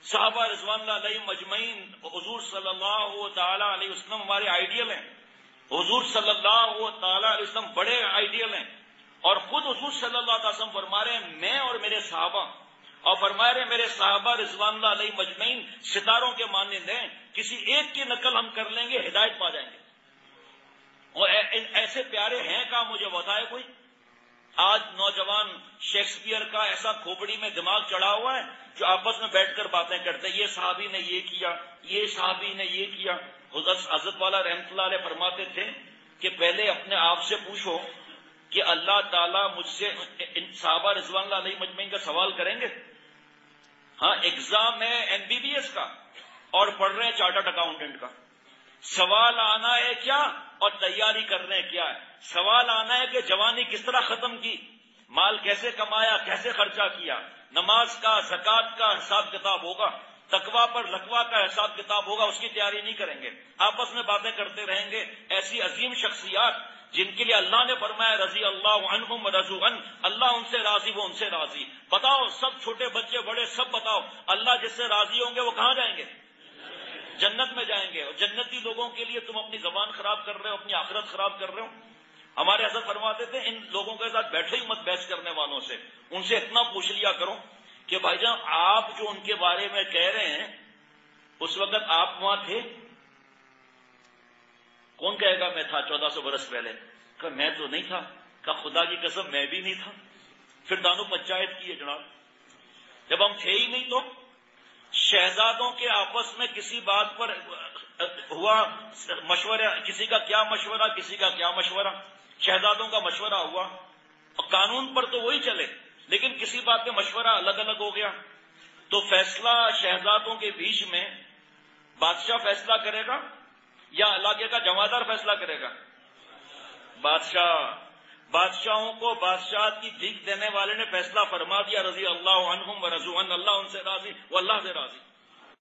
صحابہ رضوان اللہ علیہم اجمعین، حضور صلی اللہ تعالی علیہ وسلم ہمارے آئیڈیل ہیں، حضور صلی اللہ تعالی علیہ وسلم بڑے آئیڈیل ہیں، اور خود حضور صلی اللہ علیہ وسلم فرما رہے ہیں میں اور میرے صحابہ، اور فرما رہے ہیں میرے صحابہ رضوان اللہ علیہم اجمعین ستاروں کے مانند ہیں، کسی ایک کی نقل ہم کر لیں گے ہدایت پا جائیں گے۔ اور ایسے پیارے ہیں کہاں، مجھے بتائے کوئی؟ آج نوجوان شیکسپیئر کا ایسا کھوپڑی میں دماغ چڑھا ہوا ہے جو آپس میں بیٹھ کر باتیں کرتے ہیں، یہ صحابی نے یہ کیا، یہ صحابی نے یہ کیا۔ حضرت والا رحمۃ اللہ علیہ فرماتے تھے کہ پہلے اپنے آپ سے پوچھو کہ اللہ تعالیٰ مجھ سے صحابہ رضوان اللہ علیہ مجمعین کا سوال کریں گے؟ ہاں، ایگزام ہے MBBS کا اور پڑھ رہے ہیں چارٹرڈ اکاؤنٹنٹ کا، سوال آنا ہے کیا اور تیاری کر رہے ہیں کیا ہے؟ سوال آنا ہے کہ جوانی کس طرح ختم کی، مال کیسے کمایا، کیسے خرچہ کیا، نماز کا زکوٰۃ کا حساب کتاب ہوگا، تقویٰ پر لقوہ کا حساب کتاب ہوگا، اس کی تیاری نہیں کریں گے، آپس میں باتیں کرتے رہیں گے۔ ایسی عظیم شخصیات جن کے لیے اللہ نے فرمایا رضی اللہ عنہم ورضوا عنہ، اللہ ان سے راضی وہ ان سے راضی۔ بتاؤ سب چھوٹے بچے بڑے سب بتاؤ، اللہ جس سے راضی ہوں گے وہ کہاں جائیں گے؟ جنت میں جائیں گے۔ اور جنتی لوگوں کے لیے تم اپنی زبان خراب کر رہے ہو، اپنی آخرت خراب کر رہے ہو۔ ہمارے حضرت فرماتے تھے ان لوگوں کے ساتھ بیٹھے ہی مت بحث کرنے والوں سے، ان سے اتنا پوچھ لیا کرو کہ بھائی جان آپ جو ان کے بارے میں کہہ رہے ہیں اس وقت آپ وہاں تھے؟ کون کہے گا میں تھا 1400 برس پہلے؟ کہ میں تو نہیں تھا۔ کہ خدا کی قسم میں بھی نہیں تھا۔ پھر دانو پنچایت کی ہے جناب، جب ہم تھے ہی نہیں تو؟ شہزادوں کے آپس میں کسی بات پر ہوا مشورہ، کسی کا کیا مشورہ، کسی کا کیا مشورہ، شہزادوں کا مشورہ ہوا، اور قانون پر تو وہی چلے لیکن کسی بات پہ مشورہ الگ الگ ہو گیا، تو فیصلہ شہزادوں کے بیچ میں بادشاہ فیصلہ کرے گا یا علاقے کا جمعدار فیصلہ کرے گا؟ بادشاہوں کو بادشاہت کی بھیک دینے والے نے فیصلہ فرما دیا رضی اللہ عنہم ورضوا عنہ، اللہ ان سے راضی وہ اللہ سے راضی۔